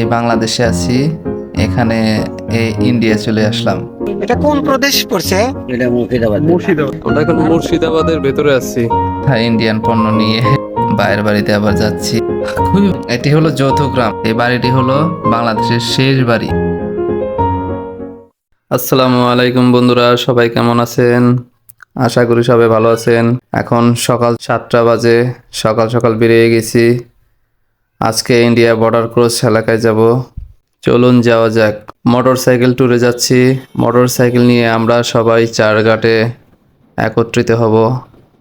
এই বাংলাদেশে আছি, এখানে এই ইন্ডিয়া চলে আসলাম। এটা কোন প্রদেশ পড়ছে? এটা মুর্শিদাবাদ। আমরা এখন মুর্শিদাবাদের ভেতরে আছি। হ্যাঁ, ইন্ডিয়ান পণ্য নিয়ে বাইরের বাড়িতে আবার যাচ্ছি। এটি হলো যৌথ গ্রাম। এই বাড়িটি হলো বাংলাদেশের শেষ বাড়ি। আসসালামু আলাইকুম বন্ধুরা, সবাই কেমন আছেন? আশা করি সবাই ভালো আছেন। এখন সকাল 7টা বাজে, সকাল সকাল বেরিয়ে গেছি। আজকে ইন্ডিয়া বর্ডার ক্রস এলাকায় যাব। চলুন যাওয়া যাক। মোটর সাইকেল ট্যুরে যাচ্ছি। মোটর সাইকেল নিয়ে আমরা সবাই চারঘাটে একত্রিত হব,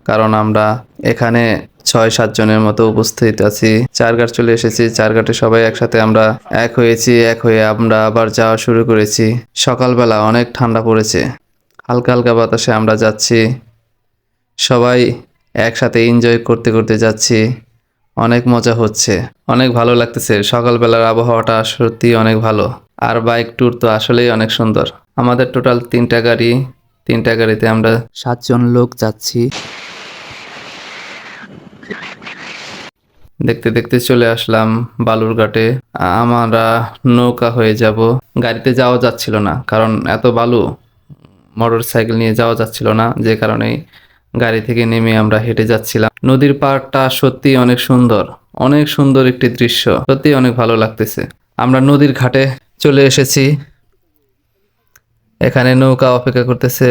কারণ আমরা এখানে 6-7 জনের মতো উপস্থিত আছি। চারঘাট চলে এসেছি। চারঘাটে সবাই একসাথে আমরা এক হয়েছি। এক হয়ে আমরা আবার যাওয়া শুরু করেছি। সকালবেলা অনেক ঠান্ডা পড়েছে, হালকা হালকা বাতাসে আমরা যাচ্ছি। সবাই একসাথে এনজয় করতে করতে যাচ্ছি। অনেক মজা হচ্ছে, অনেক ভালো লাগতেছে। সকালবেলার আবহাওয়াটা সত্যি অনেক ভালো। আর বাইক ট্যুর তো আসলেই অনেক সুন্দর। আমাদের টোটাল 3টা গাড়ি। 3টা গাড়িতে আমরা 7 জন লোক যাচ্ছি। দেখতে দেখতে চলে আসলাম বালুরঘাটে। আমরা নৌকা হয়ে যাব। গাড়িতে যাওয়া যাচ্ছিল না, কারণ এত বালু, মোটর সাইকেল নিয়ে যাওয়া যাচ্ছিল না, যে কারণে গাড়ি থেকে নেমে আমরা হেঁটে যাচ্ছিলাম। নদীর পাড়টা সত্যি অনেক সুন্দর, অনেক সুন্দর একটি দৃশ্য। সত্যি অনেক ভালো লাগতেছে। আমরা নদীর ঘাটে চলে এসেছি। এখানে নৌকা অপেক্ষা করতেছে।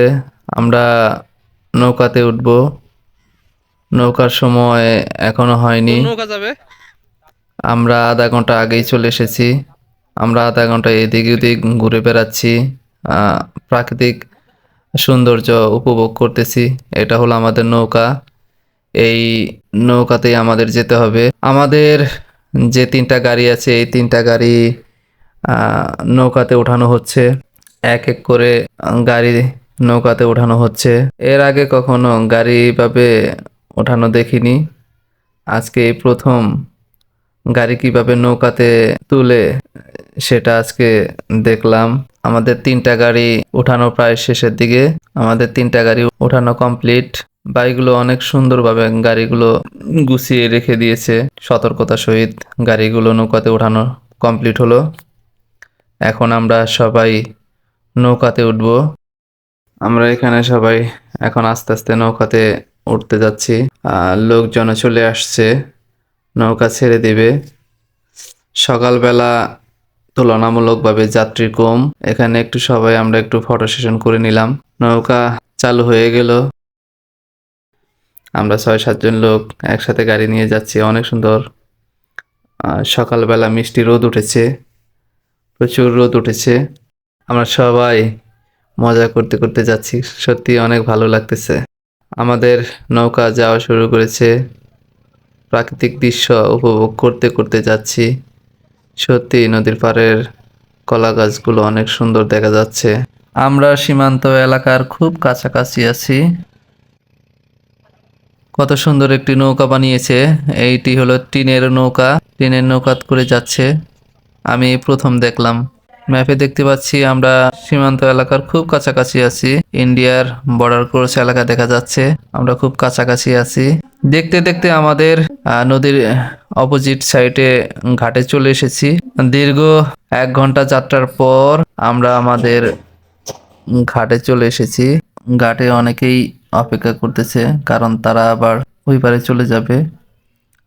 আমরা নৌকাতে উঠবো। নৌকার সময় এখনো হয়নি। নৌকা যাবে? আমরা আধা ঘন্টা আগেই চলে এসেছি। আমরা আধা ঘন্টা এদিক ওদিক ঘুরে বেড়াচ্ছি, প্রাকৃতিক সৌন্দর্য উপভোগ করতেছি। এটা হলো আমাদের নৌকা। এই নৌকাতেই আমাদের যেতে হবে। আমাদের যে 3টা গাড়ি আছে, এই 3টা গাড়ি নৌকাতে ওঠানো হচ্ছে। এক এক করে গাড়ি নৌকাতে ওঠানো হচ্ছে। এর আগে কখনো গাড়ি এভাবে ওঠানো দেখিনি। আজকে এই প্রথম গাড়ি কিভাবে নৌকাতে তুলে সেটা আজকে দেখলাম। আমাদের 3টা গাড়ি ওঠানো প্রায় শেষের দিকে। আমাদের 3টা গাড়ি ওঠানো কমপ্লিট। বাইকগুলো অনেক সুন্দরভাবে গাড়িগুলো গুছিয়ে রেখে দিয়েছে। সতর্কতার সহিত গাড়িগুলো নৌকাতে ওঠানো কমপ্লিট হলো। এখন আমরা সবাই নৌকাতে উঠবো। আমরা এখানে সবাই এখন আস্তে আস্তে নৌকাতে উঠতে যাচ্ছি। লোকজন চলে আসছে, নৌকা ছেড়ে দিবে। সকালবেলা তুলনামূলকভাবে যাত্রী কম। এখানে একটু সবাই আমরা একটু ফটো সেশন করে নিলাম। নৌকা চালু হয়ে গেল। আমরা 6-7 জন লোক একসাথে গাড়ি নিয়ে যাচ্ছি। অনেক সুন্দর। সকালবেলা মিষ্টি রোদ উঠেছে, প্রচুর রোদ উঠেছে। আমরা সবাই মজা করতে করতে যাচ্ছি। সত্যি অনেক ভালো লাগতেছে। আমাদের নৌকা যাওয়া শুরু করেছে। প্রাকৃতিক দৃশ্য উপভোগ করতে করতে যাচ্ছি। সত্যি নদীর পাড়ের কলা গাছগুলো অনেক সুন্দর দেখা যাচ্ছে। আমরা সীমান্ত এলাকার খুব কাছাকাছি আছি। কত সুন্দর একটি নৌকা বানিয়েছে। এইটি হলো টিনের নৌকা। টিনের নৌকা করে যাচ্ছে। আমি প্রথম দেখলাম। ম্যাপে দেখতে পাচ্ছি আমরা সীমান্ত এলাকার খুব কাছাকাছি আছি। ইন্ডিয়ার বর্ডার ক্রস এলাকা দেখা যাচ্ছে। আমরা খুব কাছাকাছি আছি। দেখতে দেখতে আমাদের নদীর অপোজিট সাইডে ঘাটে চলে এসেছি। দীর্ঘ 1 ঘন্টা যাত্রার পর আমরা আমাদের ঘাটে চলে এসেছি। ঘাটে অনেকেই অপেক্ষা করতেছে, কারণ তারা আবার ওই পারে চলে যাবে।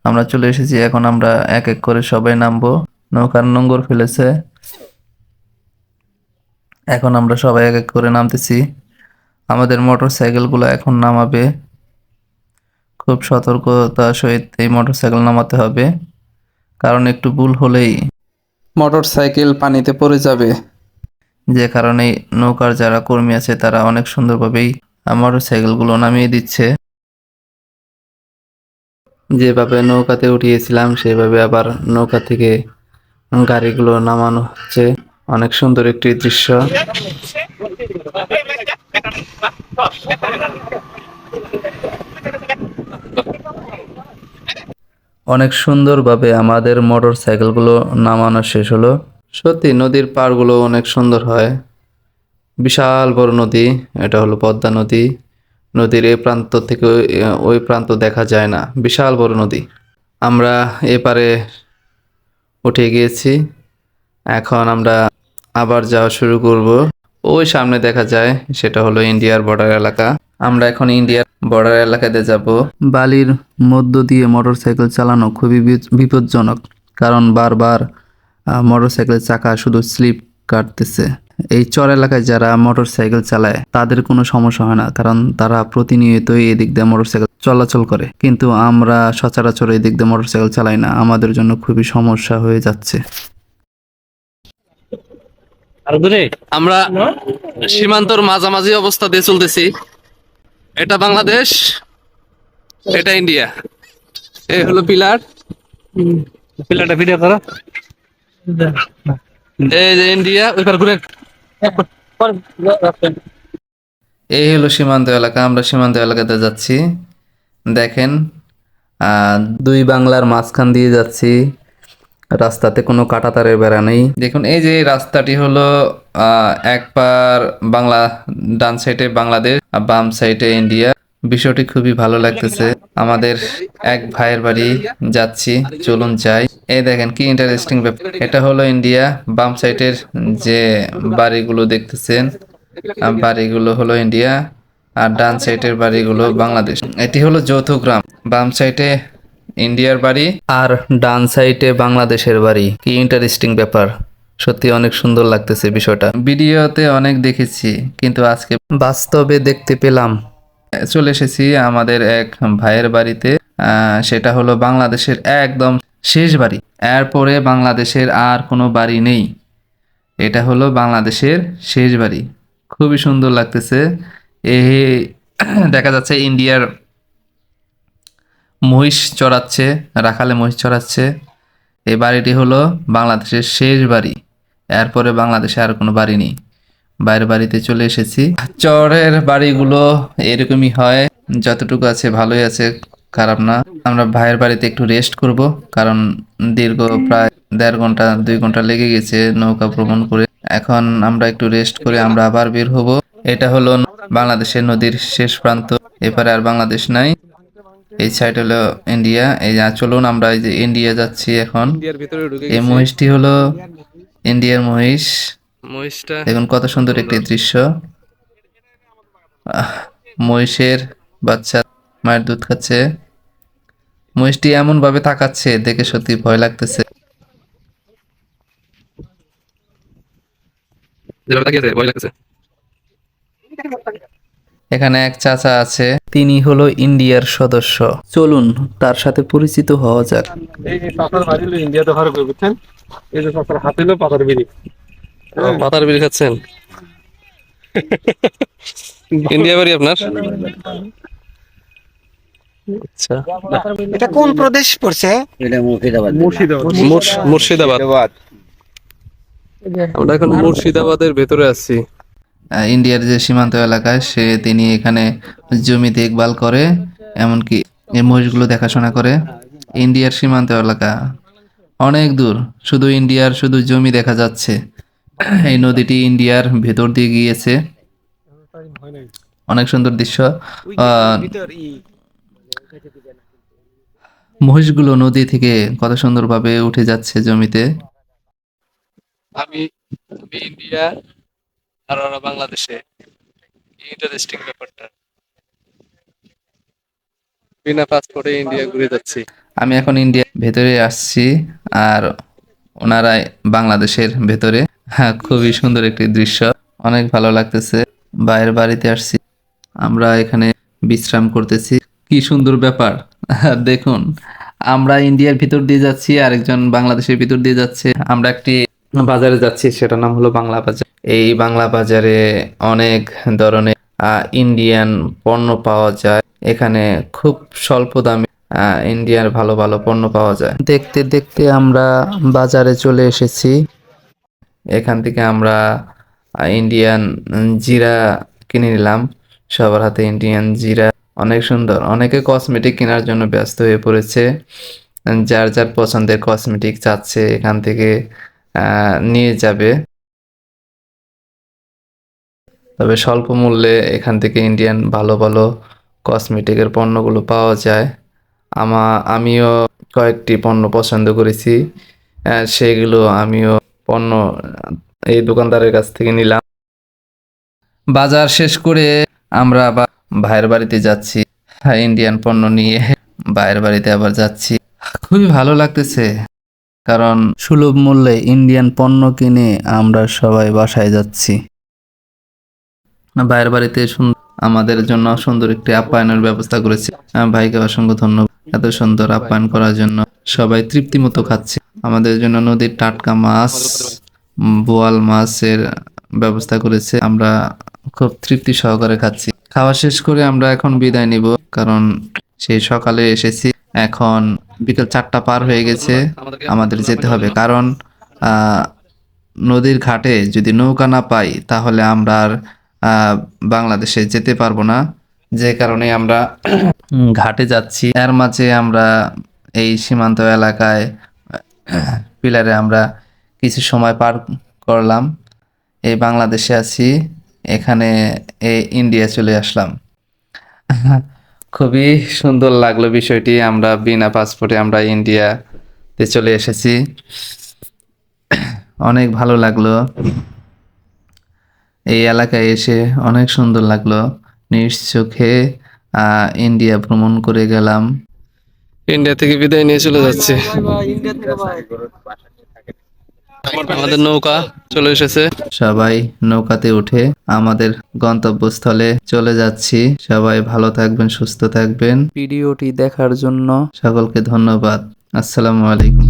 আমরা চলে এসেছি। এখন আমরা এক এক করে সবাই নামবো। নৌকার নোঙর ফেলেছে। এখন আমরা সবাই এক এক করে নামতেছি। আমাদের মোটর সাইকেলগুলো এখন নামাবে। খুব সতর্কতার সহিত এই মোটর সাইকেল নামাতে হবে, কারণ একটু ভুল হলেই মোটর সাইকেল পানিতে পড়ে যাবে। যে কারণে নৌকার যারা কর্মী আছে তারা অনেক সুন্দরভাবেই মোটর সাইকেলগুলো নামিয়ে দিচ্ছে। যেভাবে নৌকাতে উঠিয়েছিলাম সেভাবে আবার নৌকা থেকে গাড়িগুলো নামানো হচ্ছে। অনেক সুন্দর একটি দৃশ্য। অনেক সুন্দরভাবে আমাদের মোটর সাইকেলগুলো নামানো শেষ হলো। সত্যি নদীর পাড়গুলো অনেক সুন্দর হয়। বিশাল বড় নদী। এটা হলো পদ্মা নদী। নদীর এই প্রান্ত থেকে ওই প্রান্ত দেখা যায় না। বিশাল বড় নদী। আমরা এপারে উঠে গিয়েছি। এখন আমরা আবার যাওয়া শুরু করব। ওই সামনে দেখা যায় সেটা হলো ইন্ডিয়ার বর্ডার এলাকা। আমরা এখন ইন্ডিয়ার বর্ডার এলাকাতে যাব। বালির মধ্য দিয়ে মোটরসাইকেল চালানো খুবই বিপজ্জনক, কারণ বারবার মোটরসাইকেলের চাকা শুধু স্লিপ কাটতেছে। এই চর এলাকায় যারা মোটরসাইকেল চালায় তাদের কোনো সমস্যা হয় না, কারণ তারা প্রতিনিয়তই এদিক দিয়ে মোটরসাইকেল চলাচল করে। কিন্তু আমরা সচরাচর এদিক দিয়ে মোটরসাইকেল চালাই না, আমাদের জন্য খুবই সমস্যা হয়ে যাচ্ছে। আমরা সীমান্তর মাঝামাঝি অবস্থা দিয়ে চলতেছি। এটা বাংলাদেশ, এটা ইন্ডিয়া। এই হলো পিলার, পিলারটা ভিডিও করো। এই যে ইন্ডিয়া। ওই পার ঘুরে এই হলো সীমান্ত এলাকা, আমরা সীমান্ত এলাকাতে যাচ্ছি। দেখেন, দুই বাংলার মাঝখান দিয়ে যাচ্ছি। রাস্তাতে কোনো কাঁটাতারের বেড়া নেই। দেখুন, এই যে রাস্তাটি হলো এক পার বাংলা, ডান সাইডে বাংলাদেশ আর বাম সাইডে ইন্ডিয়া। বিষয়টি খুবই ভালো লাগতেছে। আমাদের এক ভাইয়ের বাড়ি যাচ্ছি, চলুন যাই। এই দেখেন কি ইন্টারেস্টিং ব্যাপার, এটা হলো ইন্ডিয়া। বাম সাইডের যে বাড়িগুলো দেখতেছেন, বাড়িগুলো হলো ইন্ডিয়া, আর ডান সাইডের বাড়িগুলো বাংলাদেশ। এটি হলো যৌথ গ্রাম, বাম সাইডে ইন্ডিয়ার বাড়ি আর ডান সাইডে বাংলাদেশের বাড়ি। কি ইন্টারেস্টিং ব্যাপার, সত্যি অনেক সুন্দর লাগতেছে বিষয়টা। ভিডিওতে অনেক দেখেছি, কিন্তু আজকে বাস্তবে দেখতে পেলাম। চলে এসেছি আমাদের এক ভাইয়ের বাড়িতে। সেটা হলো বাংলাদেশের একদম শেষ বাড়ি, এরপরে বাংলাদেশের আর কোনো বাড়ি নেই। এটা হলো বাংলাদেশের শেষ বাড়ি, খুবই সুন্দর লাগতেছে। এই দেখা যাচ্ছে ইন্ডিয়ার মহিষ চড়াচ্ছে, রাখালে মহিষ চড়াচ্ছে। এই বাড়িটি হলো বাংলাদেশের শেষ বাড়ি, এরপরে বাংলাদেশে আর কোনো বাড়ি নেই। বাইরের বাড়িতে চলে এসেছি। চরের বাড়িগুলো এরকমই হয়, যতটুকু আছে ভালোই আছে, খারাপ না। আমরা ভাইয়ের বাড়িতে একটু রেস্ট করব, কারণ দীর্ঘ প্রায় 1.5 ঘন্টা 2 ঘন্টা লেগে গেছে নৌকা ভ্রমণ করে। এখন আমরা একটু রেস্ট করে আমরা আবার বের হব। এটা হলো বাংলাদেশের নদীর শেষ প্রান্ত, এপারে আর বাংলাদেশ নাই। এই সাইড হলো ইন্ডিয়া। এই যা, চলুন আমরা এই যে ইন্ডিয়া যাচ্ছি এখন। ইন্ডিয়ার ভিতরে ঢুকে এই গেছি। মহিষটি হলো ইন্ডিয়ার মহিষ। মহিষটা দেখুন কত সুন্দর একটি দৃশ্য। মহিষের বাচ্চা মায়ের দুধ খাচ্ছে। মহিষটি এমন ভাবে তাকাচ্ছে, দেখে সত্যি ভয় লাগতেছে। যেভাবে তাকিয়ে আছে, ভয় লাগতেছে। এখানে এক চাচা আছে, তিনি হলো ইন্ডিয়ার সদস্য। চলুন তার সাথে পরিচিত হওয়া যাক। এই যে পাতার বাড়ি হলো ইন্ডিয়াতে ভালো করে বুঝছেন। এই যে পাতার হাতে হলো পাতার বিড়ি। পাতার বিড়ি খাচ্ছেন? ইন্ডিয়া বাড়ি আপনার? আচ্ছা, এটা কোন প্রদেশ পড়ছে? মুর্শিদাবাদ। আমরা এখন মুর্শিদাবাদের ভেতরে আছি। ইন্ডিয়ার যে সীমান্ত এলাকায় তিনি এখানে জমি দেখভাল করে, এমনকি এই মহিষগুলো দেখাশোনা করে। ইন্ডিয়ার সীমান্ত এলাকা অনেক দূর, শুধু ইন্ডিয়ার শুধু জমি দেখা যাচ্ছে। এই নদীটি ইন্ডিয়ার ভেতর দিয়ে গিয়েছে, অনেক সুন্দর দৃশ্য। মহিষগুলো নদী থেকে কত সুন্দরভাবে উঠে যাচ্ছে জমিতে। আমি আমি ইন্ডিয়া আর ওরা বাংলাদেশে। ইন্টারেস্টিং ব্যাপারটা, বিনা পাসপোর্টে ইন্ডিয়া ঘুরে যাচ্ছি। আমি এখন ইন্ডিয়ার ভেতরে আসছি, আর ওনারা বাংলাদেশের ভেতরে। হ্যাঁ, খুবই সুন্দর একটি দৃশ্য, অনেক ভালো লাগতেছে। বাইরের বাড়িতে আসছি, আমরা এখানে বিশ্রাম করতেছি। কি সুন্দর ব্যাপার, দেখুন আমরা ইন্ডিয়ার ভিতর দিয়ে যাচ্ছি, আরেকজন বাংলাদেশের ভিতর দিয়ে যাচ্ছে। আমরা একটি বাজারে যাচ্ছি, সেটার নাম হলো বাংলা বাজার। এই বাংলা বাজারে অনেক ধরনের ইন্ডিয়ান পণ্য পাওয়া যায়। এখানে খুব স্বল্প দামে ইন্ডিয়ার ভালো ভালো পণ্য পাওয়া যায়। দেখতে দেখতে আমরা বাজারে চলে এসেছি। এখান থেকে আমরা ইন্ডিয়ান জিরা কিনে নিলাম। সবার হাতে ইন্ডিয়ান জিরা, অনেক সুন্দর। অনেকে কসমেটিক কেনার জন্য ব্যস্ত হয়ে পড়েছে, যার যার পছন্দের কসমেটিক চাচ্ছে এখান থেকে নিয়ে যাবে। তবে স্বল্প মূল্যে এখান থেকে ইন্ডিয়ান ভালো ভালো কসমেটিকের পণ্যগুলো পাওয়া যায়। আমিও কয়েকটি পণ্য পছন্দ করেছি, সেগুলো আমিও পণ্য এই দোকানদারের কাছ থেকে নিলাম। বাজার শেষ করে আমরা আবার ভাইয়ের বাড়িতে যাচ্ছি। হ্যাঁ, ইন্ডিয়ান পণ্য নিয়ে ভাইয়ের বাড়িতে আবার যাচ্ছি। খুবই ভালো লাগতেছে, কারণ সুলভ মূল্যে ইন্ডিয়ান পণ্য কিনে আমরা সবাই বাসায় যাচ্ছি। ভাইয়ের বাড়িতে আমাদের জন্য সুন্দর একটি আপ্যায়নের ব্যবস্থা করেছে। ভাইকে অসংখ্য ধন্যবাদ এত সুন্দর আপ্যায়ন করার জন্য। সবাই তৃপ্তি মতো খাচ্ছে। আমাদের জন্য নদীর টাটকা মাছ, বোয়াল মাছের ব্যবস্থা করেছে। আমরা খুব তৃপ্তি সহকারে খাচ্ছি। খাওয়া শেষ করে আমরা এখন বিদায় নিব, কারণ সেই সকালে এসেছি, এখন বিকেল 4টা পার হয়ে গেছে, আমাদের যেতে হবে। কারণ নদীর ঘাটে যদি নৌকা না পাই তাহলে আমরা আর বাংলাদেশে যেতে পারবো না, যে কারণে আমরা ঘাটে যাচ্ছি। এর মাঝে আমরা এই সীমান্ত এলাকায় পিলারে আমরা কিছু সময় পার করলাম। এই বাংলাদেশে আছি, এখানে এই ইন্ডিয়া চলে আসলাম। খুবই সুন্দর লাগলো বিষয়টি। আমরা বিনা পাসপোর্টে আমরা ইন্ডিয়াতে চলে এসেছি, অনেক ভালো লাগলো। এই এলাকায় এসে অনেক সুন্দর লাগলো। নিজ চোখে ইন্ডিয়া ভ্রমণ করে গেলাম। ইন্ডিয়া থেকে বিদায় নিয়ে চলে যাচ্ছি। আমাদের নৌকা চলে এসেছে। সবাই নৌকাতে উঠে আমাদের গন্তব্যস্থলে চলে যাচ্ছি। সবাই ভালো থাকবেন, সুস্থ থাকবেন। ভিডিওটি দেখার জন্য সকলকে ধন্যবাদ। আসসালামু আলাইকুম।